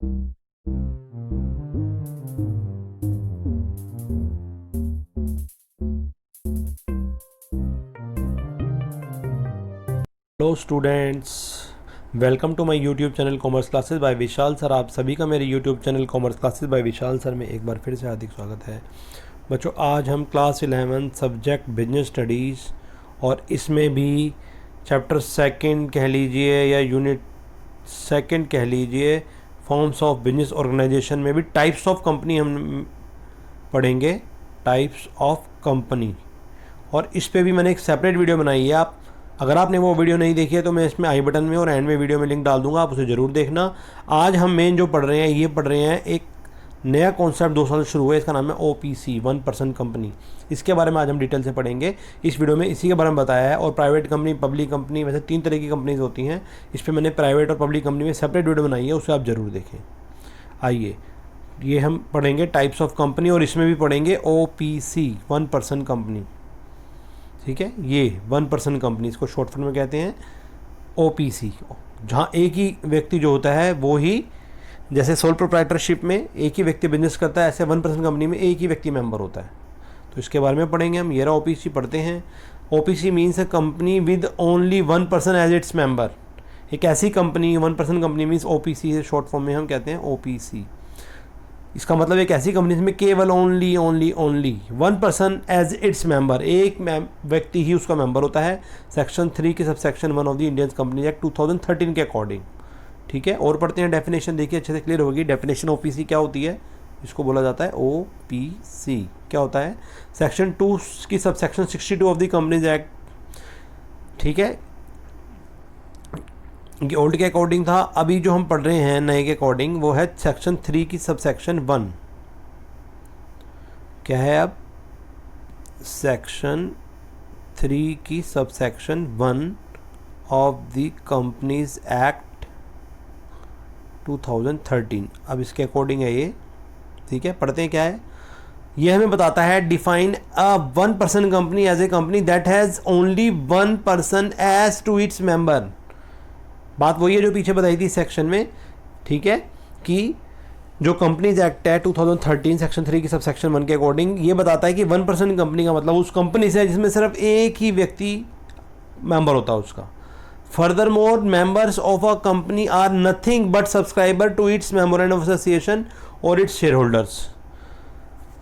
Hello students, welcome to my YouTube channel commerce classes by Vishal sir. आप सभी का मेरे YouTube channel commerce classes by Vishal sir में एक बार फिर से हार्दिक स्वागत है। बच्चों, आज हम क्लास 11 सब्जेक्ट बिजनेस स्टडीज़ और इसमें भी चैप्टर सेकंड कह लीजिए या यूनिट सेकंड कह लीजिए, फॉर्म्स ऑफ बिजनेस ऑर्गेनाइजेशन में भी टाइप्स ऑफ कंपनी हम पढ़ेंगे। टाइप्स ऑफ कंपनी, और इस पे भी मैंने एक सेपरेट वीडियो बनाई है। अगर आपने वो वीडियो नहीं देखी है तो मैं इसमें आई बटन में और एंड में वीडियो में लिंक डाल दूंगा, आप उसे ज़रूर देखना। आज हम मेन जो पढ़ रहे हैं, ये पढ़ रहे हैं एक नया कॉन्सेप्ट 2 साल शुरू हुआ है, इसका नाम है OPC 1% कंपनी। इसके बारे में आज हम डिटेल से पढ़ेंगे इस वीडियो में, इसी के बारे में बताया है। और प्राइवेट कंपनी, पब्लिक कंपनी, वैसे 3 तरह की कंपनीज होती हैं। इस पर मैंने प्राइवेट और पब्लिक कंपनी में सेपरेट वीडियो बनाई है, उसे आप ज़रूर देखें। आइए, ये हम पढ़ेंगे टाइप्स ऑफ कंपनी, और इसमें भी पढ़ेंगे OPC 1% कंपनी। ठीक है, ये 1% कंपनी, इसको शॉर्ट फॉर्म में कहते हैं OPC, जहाँ एक ही व्यक्ति जो होता है वो ही, जैसे सोल प्रोप्राइटरशिप में एक ही व्यक्ति बिजनेस करता है, ऐसे 1% कंपनी में एक ही व्यक्ति मेंबर होता है। तो इसके बारे में पढ़ेंगे हम। ये रहा OPC, पढ़ते हैं। OPC means a company with only 1% as its member. एक ऐसी कंपनी, 1% कंपनी मीन्स OPC है, शॉर्ट फॉर्म में हम कहते हैं OPC। इसका मतलब एक ऐसी कंपनी जिसमें केवल ओनली 1% एज इट्स मेंबर, एक व्यक्ति ही उसका मेंबर होता है। सेक्शन 3 के subsection 1 of the Indian company act 2013 के अकॉर्डिंग। ठीक है, और पढ़ते हैं डेफिनेशन, देखिए अच्छे से क्लियर होगी। डेफिनेशन OPC क्या होती है, इसको बोला जाता है OPC क्या होता है। सेक्शन 2 की subsection 62 of the companies act, ठीक है, कि ओल्ड के अकॉर्डिंग था। अभी जो हम पढ़ रहे हैं नए के अकॉर्डिंग, वो है सेक्शन 3 की सबसेक्शन 1। क्या है अब, सेक्शन 3 की subsection 1 of the companies act 2013। अब इसके अकॉर्डिंग है ये। ठीक है, पढ़ते हैं क्या है। ये हमें बताता है, define a 1% company as a company that has only 1% as to its member. बात वही है जो पीछे बताई थी सेक्शन में। ठीक है, कि जो कंपनीज एक्ट है 2013 सेक्शन 3 की सब सेक्शन 1 के अकॉर्डिंग ये बताता है कि 1% कंपनी का मतलब उस कंपनी से जिसमें सिर्फ एक ही व्यक्ति मेंबर होता है उसका। Furthermore, members of a company are nothing but subscriber to its memorandum of association और इट्स शेयर होल्डर्स।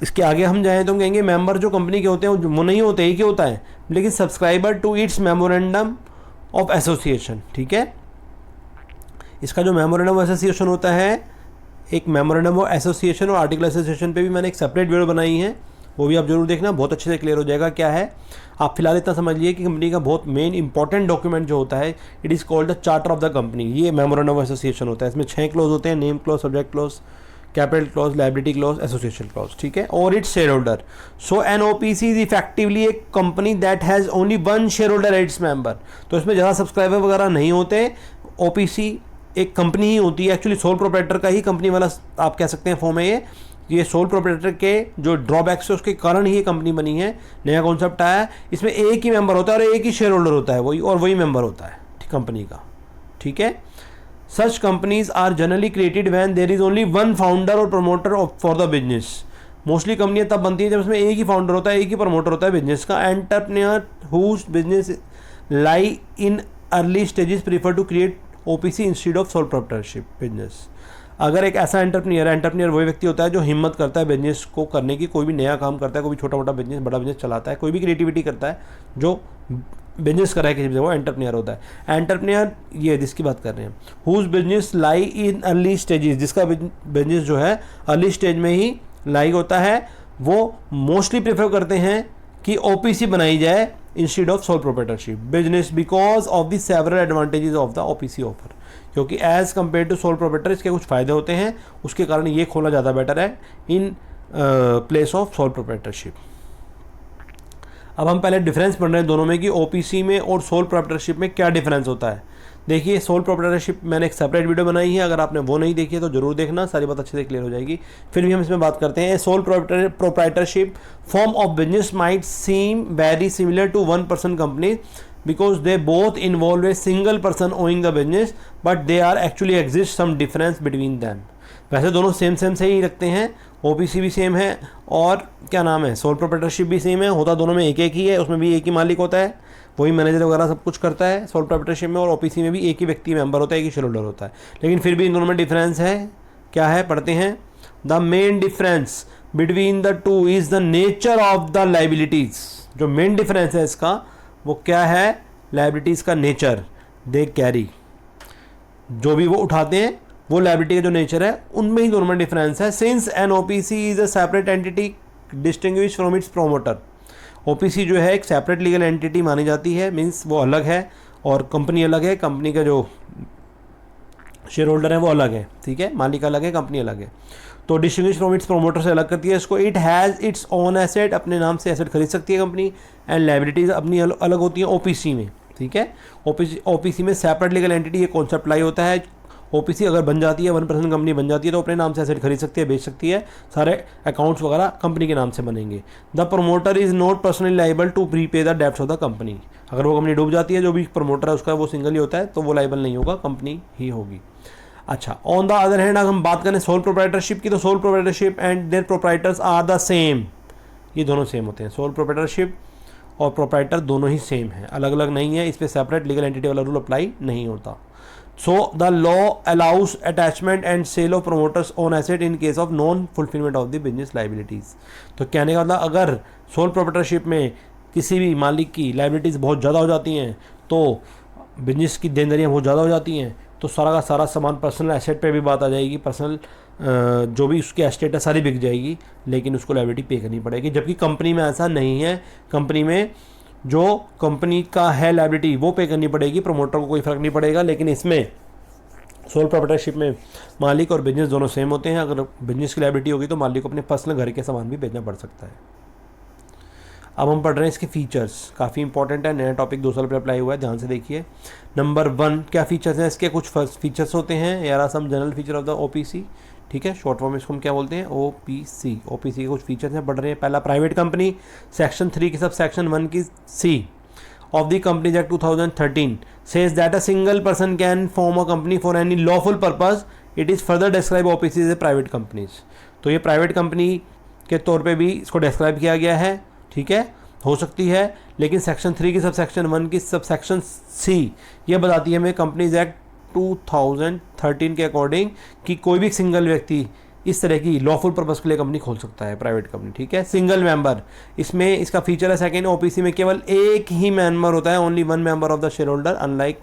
इसके आगे हम जाएँ तो हम कहेंगे मेंबर जो कंपनी के होते हैं वो नहीं होते, एक ही होता है, लेकिन subscriber to its memorandum of association. ठीक है, इसका जो मेमोरेंडम ऑफ एसोसिएशन होता है, एक मेमोरेंडम ऑफ एसोसिएशन और आर्टिकल एसोसिएशन पे भी मैंने एक सेपरेट वीडियो बनाई है, वो भी आप जरूर देखना, बहुत अच्छे से क्लियर हो जाएगा क्या है। आप फिलहाल इतना समझिए कि कंपनी का बहुत मेन इंपॉर्टेंट डॉक्यूमेंट जो होता है, it is called the charter of the company. ये मेमोरेंडम ऑफ एसोसिएशन होता है। इसमें 6 क्लॉज होते हैं, name clause, subject clause, capital clause, liability clause, association clause. ठीक है, और it's share holder. So an OPC is effectively एक company that has only 1 share holder it's member. तो इसमें ज़्यादा सब्सक्राइबर वगैरह नहीं होते। OPC एक कंपनी ही होती है, एक्चुअली सोल प्रोप्राइटर का ही कंपनी वाला आप कह सकते हैं फॉर्म है ये सोल प्रोप्राइटर के जो ड्रॉबैक्स है उसके कारण ही ये कंपनी बनी है। नया कॉन्सेप्ट आया है, इसमें एक ही मेंबर होता है और एक ही शेयर होल्डर होता है, वही मेंबर होता है कंपनी का। ठीक है, such companies are generally created when there is only 1 founder और promoter for the business. Mostly कंपनियां तब बनती हैं जब उसमें एक ही फाउंडर होता है, एक ही प्रमोटर होता है बिजनेस का। Entrepreneur whose business lie in early stages prefer to create OPC instead of sole proprietorship business. अगर एक ऐसा एंटरप्रेन्योर वही व्यक्ति होता है जो हिम्मत करता है बिजनेस को करने की, कोई भी नया काम करता है, कोई भी छोटा मोटा बिजनेस, बड़ा बिजनेस चलाता है, कोई भी क्रिएटिविटी करता है, जो बिजनेस कर रहा है किसी से, वो एंटरप्रेन्योर होता है। एंटरप्रेन्योर ये जिसकी बात कर रहे हैं, whose business lie in early stages, जिसका बिजनेस जो है अर्ली स्टेज में ही लाई होता है, वो मोस्टली प्रेफर करते हैं कि OPC बनाई जाए instead of sole proprietorship business, because of the several advantages of the OPC offer. क्योंकि as compare to sole proprietor इसके कुछ फ़ायदे होते हैं, उसके कारण ये खोलना ज़्यादा बेटर है in place of sole proprietorship. अब हम पहले डिफरेंस पढ़ रहे हैं दोनों में कि OPC में और सोल प्रोप्राइटरशिप में क्या डिफरेंस होता है। देखिए, सोल प्रोप्राइटरशिप मैंने एक सेपरेट वीडियो बनाई है, अगर आपने वो नहीं देखी है तो जरूर देखना, सारी बात अच्छे से क्लियर हो जाएगी। फिर भी हम इसमें बात करते हैं। Sole proprietorship form of business might seem very similar to 1% company because they both involve a single person owing the business, but they are actually exist some difference between them. वैसे दोनों सेम से ही रखते हैं, OPC भी same है और क्या नाम है, सोल प्रोप्राइटरशिप भी सेम है, होता दोनों में एक एक ही है, उसमें भी एक ही मालिक होता है, वही मैनेजर वगैरह सब कुछ करता है सोल प्रोप्राइटरशिप में, और ओपीसी में भी एक ही व्यक्ति मेंबर होता है, एक ही शेयर होल्डर होता है। लेकिन फिर भी इन दोनों में डिफरेंस है, क्या है पढ़ते हैं। The main difference between the two is the nature of the liabilities. जो मेन डिफरेंस है इसका वो क्या है, लाइबिलिटीज का नेचर दे कैरी, जो भी वो उठाते हैं वो लाइबिलिटी का जो नेचर है उनमें ही दोनों में डिफरेंस है। Since an OPC is a separate entity distinguish from its promoter, OPC जो है एक सेपरेट लीगल एंटिटी मानी जाती है, मीन्स वो अलग है और कंपनी अलग है, कंपनी का जो शेयर होल्डर है वो अलग है, ठीक है, मालिक अलग है, कंपनी अलग है। तो डिस्टिंग्विश फ्रॉम इट्स प्रोमोटर से अलग करती है इसको। It has its own asset, अपने नाम से एसेट खरीद सकती है कंपनी, एंड लाइबिलिटीज अपनी अलग होती है ओपीसी में, ठीक है। ओपीसी में सेपरेट लीगल एंटिटी ये कॉन्सेप्ट लाई होता है। ओपीसी अगर बन जाती है 1% कंपनी बन जाती है तो अपने नाम से एसेट खरीद सकती है, बेच सकती है, सारे अकाउंट्स वगैरह कंपनी के नाम से बनेंगे। The promoter is not personally liable to prepay the debts of the company, अगर वो कंपनी डूब जाती है जो भी प्रमोटर है उसका वो सिंगल ही होता है तो वो लाइबल नहीं होगा, कंपनी ही होगी। अच्छा, ऑन द अदर हैंड अगर हम बात करें सोल प्रोप्राइटरशिप की, तो sole proprietorship and their proprietors are the same, ये दोनों सेम होते हैं, सोल प्रोप्राइटरशिप और प्रोप्राइटर दोनों ही सेम है, अलग अलग नहीं है, इस पर सेपरेट लीगल एंटिटी वाला रूल अप्लाई नहीं होता। So the law allows attachment and sale of promoters on asset in case of non fulfilment of the business liabilities. तो कहने का मतलब अगर सोल प्रोप्राइटरशिप में किसी भी मालिक की लाइबिलिटीज़ बहुत ज़्यादा हो जाती हैं, तो बिजनेस की देनदारियाँ बहुत ज़्यादा हो जाती हैं, तो सारा का सारा सामान पर्सनल एसेट पे भी बात आ जाएगी, पर्सनल जो भी उसकी एस्टेट है सारी बिक जाएगी, लेकिन उसको लायबिलिटी पे करनी पड़ेगी। जबकि कंपनी में ऐसा नहीं है, कंपनी में जो कंपनी का है लायबिलिटी वो पे करनी पड़ेगी, प्रमोटर को कोई फ़र्क नहीं पड़ेगा। लेकिन इसमें सोल प्रोप्राइटरशिप में मालिक और बिजनेस दोनों सेम होते हैं, अगर बिजनेस की लायबिलिटी होगी तो मालिक को अपने पर्सनल घर के सामान भी बेचना पड़ सकता है। अब हम पढ़ रहे हैं इसके फीचर्स, काफ़ी इंपॉर्टेंट है, नया टॉपिक 2 साल पर अप्लाई हुआ है, ध्यान से देखिए। नंबर 1 क्या फीचर्स हैं इसके, कुछ फीचर्स होते हैं यार, some general feature of the OPC, ठीक है, शॉर्ट फॉर्म इसको हम क्या बोलते हैं, ओपीसी। ओपीसी के कुछ फीचर्स हैं, पढ़ रहे हैं। पहला, प्राइवेट कंपनी, सेक्शन 3 की सब सेक्शन 1 की C of the companies act 2013 says that a single person can form a company for any lawful purpose, it is further describe OPC as a private companies. तो ये private company के तौर पे भी इसको डिस्क्राइब किया गया है, ठीक है, हो सकती है। लेकिन सेक्शन 3 की सब सेक्शन 1 की सब सेक्शन सी ये बताती है हमें कंपनीज एक्ट 2013 के अकॉर्डिंग कि कोई भी सिंगल व्यक्ति इस तरह की लॉफुल पर्पस के लिए कंपनी खोल सकता है, प्राइवेट कंपनी, ठीक है। सिंगल मेंबर, इसमें इसका फीचर है सेकेंड, ओपीसी में केवल एक ही मेंबर होता है, only 1 member of the share holder, unlike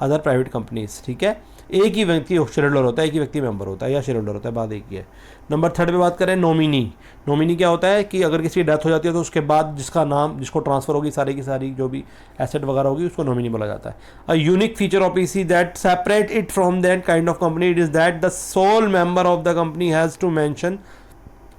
other private companies, ठीक है। एक ही व्यक्ति शेयर होल्डर होता है, एक ही व्यक्ति मेंबर होता है या शेयर होल्डर होता है, बात एक ही है। नंबर 3 पे बात करें, नॉमिनी। नॉमिनी क्या होता है कि अगर किसी की डेथ हो जाती है तो उसके बाद जिसका नाम, जिसको ट्रांसफर होगी सारी की सारी जो भी एसेट वगैरह होगी उसको नॉमिनी बोला जाता है। A unique feature of PC that separate it from that kind of company, it is that the sole member of the company has to mention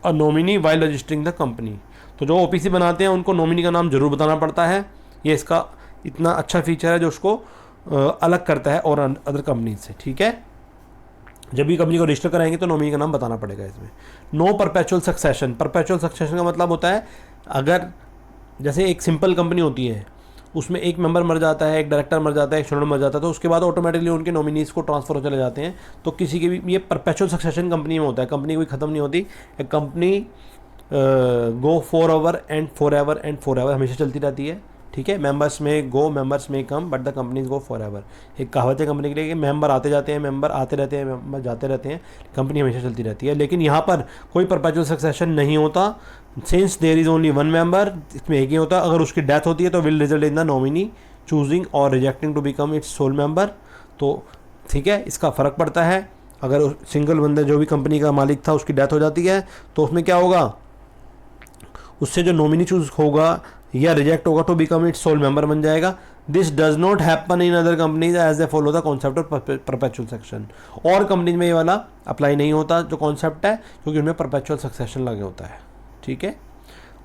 a nominee while registering the company. तो जो OPC बनाते हैं उनको nominee का नाम जरूर बताना पड़ता है, ये इसका इतना अच्छा फीचर है जो उसको अलग करता है और अदर कंपनी से, ठीक है। जब भी कंपनी को रजिस्टर कराएंगे तो नॉमिनी का नाम बताना पड़ेगा इसमें। No perpetual succession, perpetual succession का मतलब होता है अगर जैसे एक सिंपल कंपनी होती है उसमें एक मेंबर मर जाता है, एक डायरेक्टर मर जाता है, एक शेयर होल्डर मर जाता है, तो उसके बाद ऑटोमेटिकली उनके नॉमिनीज को ट्रांसफर हो चले जाते हैं। तो किसी के भी ये परपेचुअल सक्सेशन कंपनी में होता है, कंपनी कोई ख़त्म नहीं होती, एक company go for ever and for ever हमेशा चलती रहती है, ठीक है। मेंबर्स में गो, मेंबर्स में come, but the companies go forever. एक कहावत है कंपनी के लिए कि मेंबर आते जाते हैं, मेंबर आते रहते हैं, मेंबर जाते रहते हैं, कंपनी हमेशा चलती रहती है। लेकिन यहाँ पर कोई परपेचुअल सक्सेशन नहीं होता, since there is only 1 member, इसमें एक ही होता है। अगर उसकी डेथ होती है तो will result in the nominee choosing और rejecting to become its sole member. तो ठीक है, इसका फ़र्क पड़ता है। अगर सिंगल बंदा जो भी कंपनी का मालिक था उसकी डेथ हो जाती है तो उसमें क्या होगा, उससे जो नॉमिनी चूज होगा या रिजेक्ट होगा तो बिकम इट सोल मेंबर बन जाएगा। This does not happen in other companies as they follow the concept of perpetual succession. और कंपनीज में ये वाला अप्लाई नहीं होता जो कॉन्सेप्ट है, क्योंकि उनमें परपेचुअल सक्सेशन लगे होता है, ठीक है।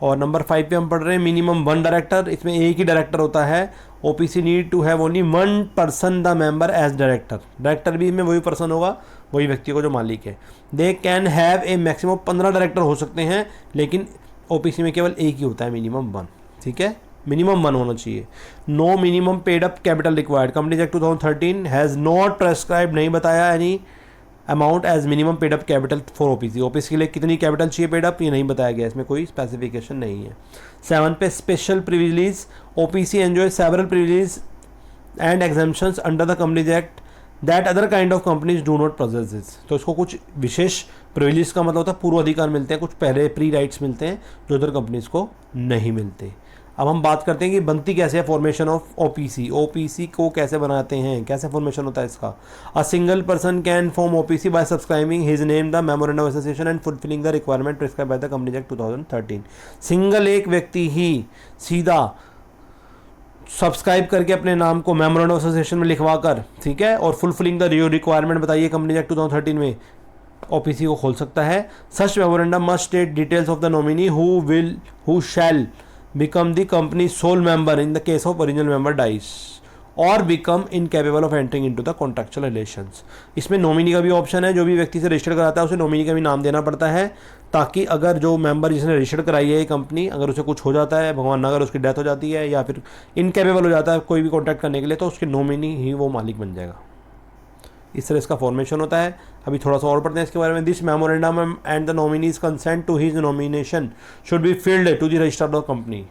और नंबर 5 पे हम पढ़ रहे हैं मिनिमम 1 डायरेक्टर, इसमें एक ही डायरेक्टर होता है। OPC need to have only 1 person the member as director, director भी इसमें वही पर्सन होगा, वही व्यक्ति को जो मालिक है। They can have a maximum 15 director हो सकते हैं, लेकिन ओपीसी में केवल एक ही होता है, मिनिमम 1, ठीक है, मिनिमम 1 होना चाहिए। No minimum paid up capital required, companies act 2013 has not prescribe, नहीं बताया any amount as minimum paid up capital for OPC, OPC के लिए कितनी कैपिटल चाहिए पेड अप ये नहीं बताया गया, इसमें कोई स्पेसिफिकेशन नहीं है। 7 पे special privilege, OPC enjoy several privilege and exemptions under the companies act that other kind of companies do not possess this. तो इसको कुछ विशेष प्रिविलेज का मतलब होता है पूर्व अधिकार मिलते हैं, कुछ पहले प्री राइट्स मिलते हैं जो अदर कंपनीज को नहीं मिलते। अब हम बात करते हैं कि बनती कैसे है फॉर्मेशन ऑफ ओपीसी, ओपीसी को कैसे बनाते हैं, कैसे फॉर्मेशन होता है इसका। अ single person can form OPC bye subscribing his name the memorandum of association and fulfilling the requirement prescribe by the companies act 2013। Single एक व्यक्ति ही सीधा सब्सक्राइब करके अपने नाम को मेमोरेंडम ऑफ एसोसिएशन में लिखवा कर, ठीक है, और फुलफिलिंग द रिक्वायरमेंट बताइए कंपनीज एक्ट 2013 में ओपीसी को खोल सकता है। Such memorandum must state details of the nominee who shall become the company's sole member in the case of original member dies or become incapable of entering into the contractual relations। इसमें nominee का भी option है, जो भी व्यक्ति से register कराता है उसे नॉमिनी का भी नाम देना पड़ता है, ताकि अगर जो मेंबर जिसने रजिस्टर कराई है ये कंपनी, अगर उसे कुछ हो जाता है, भगवान ना अगर उसकी डेथ हो जाती है या फिर इनकेपेबल हो जाता है कोई भी कॉन्टैक्ट करने के लिए, तो उसके नॉमिनी ही वो मालिक बन जाएगा। इस तरह इसका फॉर्मेशन होता है। अभी थोड़ा सा और पढ़ते हैं इसके बारे में। This memorandum and the nominees consent to his nomination should be filed to the registrar of company.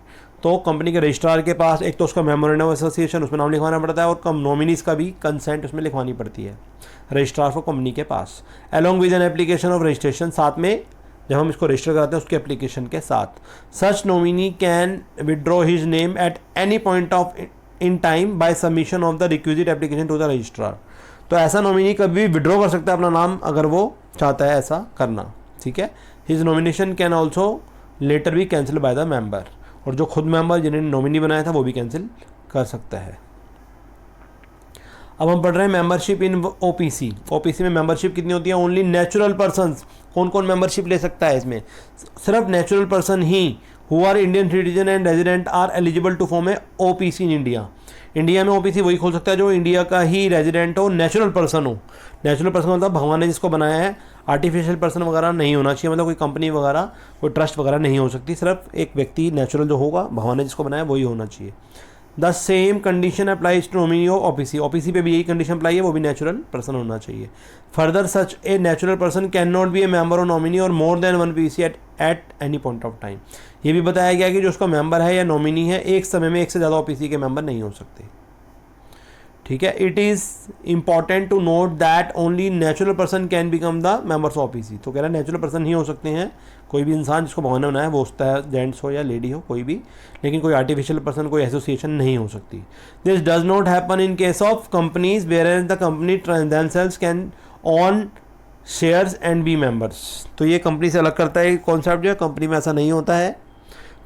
तो कंपनी के रजिस्ट्रार के पास एक तो उसका मेमोरेंडम एसोसिएशन उसमें नाम लिखवाना पड़ता है, और कम नॉमिनीज का भी कंसेंट उसमें लिखवानी पड़ती है रजिस्ट्रार को कंपनी के पास, along with an application of registration, साथ में जब हम इसको रजिस्टर कराते हैं उसके एप्लीकेशन के साथ। Such nominee can withdraw his name at any point of in time by submission of the requisite application to the registrar. तो ऐसा नॉमिनी कभी भी विड्रॉ कर सकता है अपना नाम अगर वो चाहता है ऐसा करना, ठीक है। His nomination can also later be cancel by the member, और जो खुद मेंबर जिन्होंने नॉमिनी बनाया था वो भी कैंसिल कर सकता है। अब हम पढ़ रहे हैं मेंबरशिप इन ओपीसी। ओपीसी में मेंबरशिप कितनी होती है? Only natural persons. कौन कौन मेंबरशिप ले सकता है इसमें? सिर्फ नेचुरल पर्सन ही who are Indian citizen and resident are eligible to form a OPC in India. India में ओपीसी वही खोल सकता है जो इंडिया का ही रेजिडेंट हो, नेचुरल पर्सन हो। नेचुरल पर्सन मतलब भगवान ने जिसको बनाया है, आर्टिफिशियल पर्सन वगैरह नहीं होना चाहिए, मतलब कोई कंपनी वगैरह कोई ट्रस्ट वगैरह नहीं हो सकती, सिर्फ एक व्यक्ति नेचुरल जो होगा भगवान ने जिसको बनाया वही होना चाहिए। The same condition applies to nominee of OPC. OPC पे भी यही कंडीशन अप्लाई है, वो भी नेचुरल पर्सन होना चाहिए। Further such a natural person can not be A member और नॉमिनी और more than one PC eight any point of time. ये भी बताया गया कि जो उसका मेंबर है या नॉमिनी है एक समय में एक से ज़्यादा ओपीसी के मेंबर नहीं हो सकते, ठीक है। It is important to note that only natural person can become the members of OPC. तो कह रहा है नेचुरल पर्सन ही हो सकते हैं, कोई भी इंसान जिसको भगवान ने बनाया वो होता है, जेंट्स हो या लेडी हो कोई भी, लेकिन कोई आर्टिफिशियल पर्सन कोई एसोसिएशन नहीं हो सकती। This does not happen in case of companies where as the company themselves can own shares and be members. तो ये कंपनी से अलग करता है कॉन्सेप्ट, जो है कंपनी में ऐसा नहीं होता है।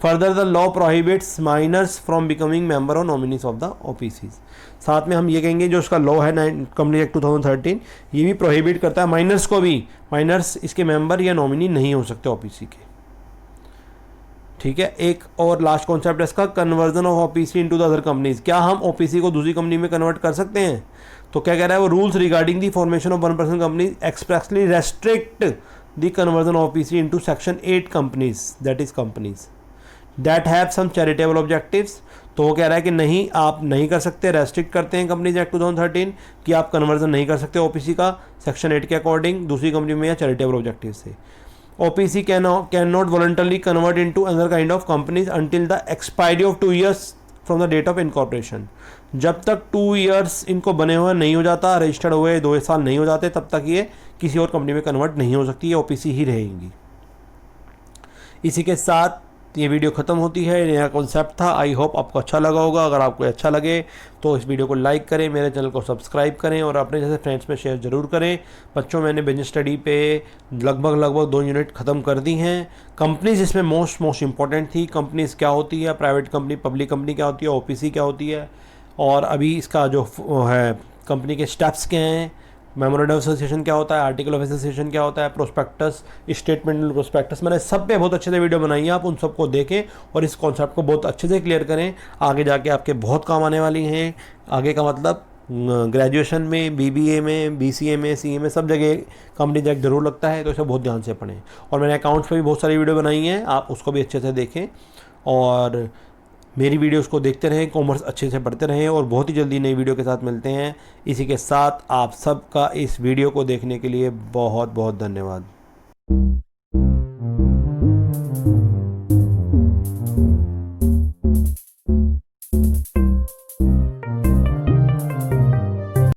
Further the law prohibits minors from becoming member और नॉमिनीज ऑफ द ओपीसी। साथ में हम ये कहेंगे जो उसका लॉ है कंपनी एक्ट 2013 ये भी प्रोहिबिट करता है माइनर्स को भी, माइनर्स इसके मेंबर या नॉमिनी नहीं हो सकते ओपीसी के, ठीक है। एक और लास्ट कॉन्सेप्ट है इसका, conversion of OPC into the other companies. क्या हम ओपीसी को दूसरी कंपनी में कन्वर्ट कर सकते हैं? तो क्या कह रहा है वो, rules regarding the formation of 1% company expressly restrict the conversion of OPC into section 8 companies, that is companies that have some charitable objectives. तो वो कह रहा है कि नहीं, आप नहीं कर सकते, रेस्ट्रिक्ट करते हैं कंपनीज एक्ट 2013 कि आप कन्वर्जन नहीं कर सकते ओपीसी का सेक्शन 8 के अकॉर्डिंग दूसरी कंपनी में या चैरिटेबल ऑब्जेक्टिव से। OPC can not voluntarily convert into other kind of companies until the expiry of 2 years from the date of incorporation. जब तक 2 years इनको बने हुए नहीं हो जाता, रजिस्टर्ड हुए 2 साल नहीं हो जाते, तब तक ये किसी और कंपनी में कन्वर्ट नहीं हो सकती, ये ओपीसी ही रहेंगी। इसी के साथ ये वीडियो ख़त्म होती है। नया कॉन्सेप्ट था, आई होप आपको अच्छा लगा होगा। अगर आपको अच्छा लगे तो इस वीडियो को लाइक करें, मेरे चैनल को सब्सक्राइब करें और अपने जैसे फ्रेंड्स में शेयर ज़रूर करें। बच्चों मैंने बिजनेस स्टडी पे लगभग 2 यूनिट ख़त्म कर दी हैं। कंपनीज इसमें मोस्ट इंपॉर्टेंट थी। कंपनीज क्या होती है, प्राइवेट कंपनी, पब्लिक कंपनी क्या होती है, ओपीसी क्या होती है, और अभी इसका जो है कंपनी के स्टेप्स क्या हैं, मेमोरेंडम एसोसिएशन क्या होता है, आर्टिकल ऑफ एसोसिएशन क्या होता है, प्रोस्पेक्टस, स्टेटमेंट प्रोस्पेक्टस, मैंने सब पे बहुत अच्छे से वीडियो बनाई है। आप उन सबको देखें और इस कॉन्सेप्ट को बहुत अच्छे से क्लियर करें, आगे जाके आपके बहुत काम आने वाली हैं। आगे का मतलब ग्रेजुएशन में, बीबीए में, बीसीए में, सीए में, सब जगह कंपनी एक्ट जरूर लगता है, तो इसे बहुत ध्यान से पढ़ें। और मैंने अकाउंट्स पर भी बहुत सारी वीडियो बनाई हैं, आप उसको भी अच्छे से देखें। और मेरी वीडियोस को देखते रहें, कॉमर्स अच्छे से पढ़ते रहें और बहुत ही जल्दी नई वीडियो के साथ मिलते हैं। इसी के साथ आप सबका इस वीडियो को देखने के लिए बहुत बहुत धन्यवाद।